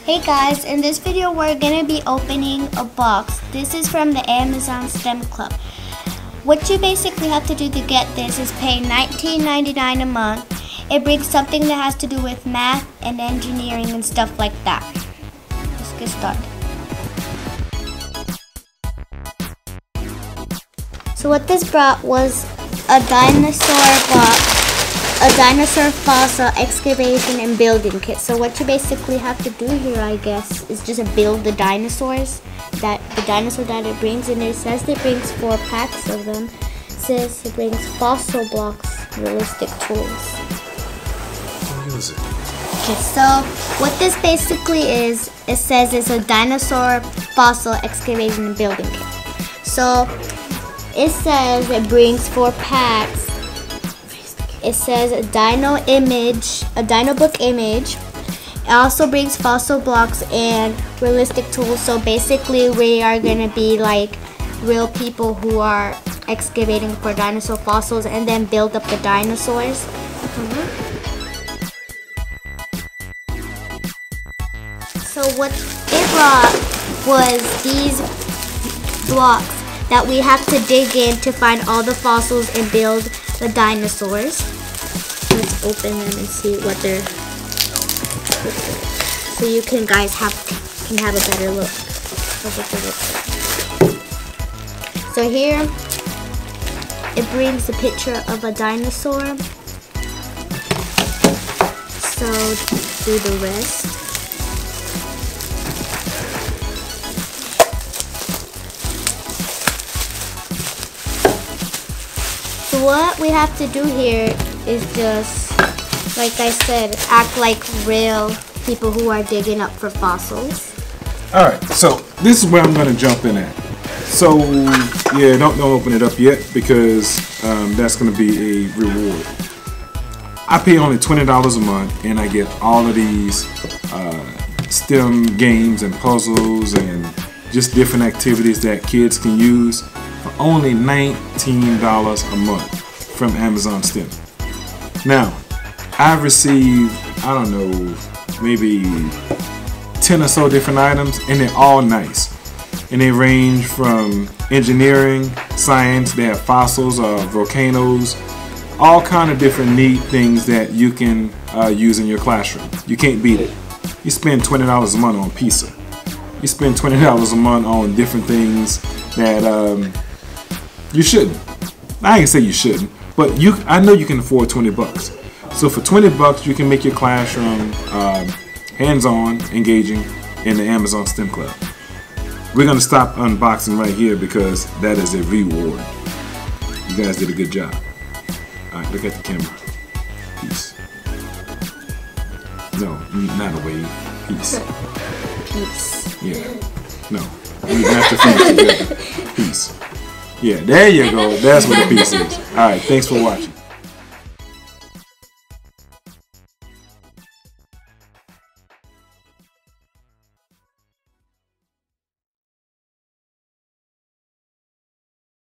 Hey guys, in this video we're gonna be opening a box. This is from the Amazon STEM Club. What you basically have to do to get this is pay $19.99 a month. It brings something that has to do with math and engineering and stuff like that. Let's get started. So what this brought was a dinosaur box. A dinosaur fossil excavation and building kit. So what you basically have to do here, I guess, is just build the dinosaurs, that it brings. And it says it brings 4 packs of them. It says it brings fossil blocks, realistic tools. What is it? Okay, so what this basically is, it says it's a dinosaur fossil excavation and building kit. So it says it brings 4 packs. It says a dino book image. It also brings fossil blocks and realistic tools. So basically we are gonna be like real people who are excavating for dinosaur fossils and then build up the dinosaurs. So what it brought was these blocks that we have to dig in to find all the fossils and build the dinosaurs. Let's open them and see what they're, so you can guys have a better look of what they look like. So here it brings a picture of a dinosaur. So do the rest. So what we have to do here is just, like I said, act like real people who are digging up for fossils. Alright, so this is where I'm going to jump in at. So, yeah, don't open it up yet because that's going to be a reward. I pay only $20 a month and I get all of these STEM games and puzzles and just different activities that kids can use for only $19 a month from Amazon STEM. Now, I've received, I don't know, maybe 10 or so different items, and they're all nice. And they range from engineering, science, they have fossils, volcanoes, all kind of different neat things that you can use in your classroom. You can't beat it. You spend $20 a month on pizza. You spend $20 a month on different things that you shouldn't. I ain't say you shouldn't, but I know you can afford 20 bucks. So for 20 bucks, you can make your classroom hands-on, engaging in the Amazon STEM Club. We're gonna stop unboxing right here because that is a reward. You guys did a good job. All right, look at the camera. Peace. No, not a wave. Peace. Peace. Yeah. No. We have to finish together. Peace. Yeah, there you go. That's what the piece is. Alright, thanks for watching.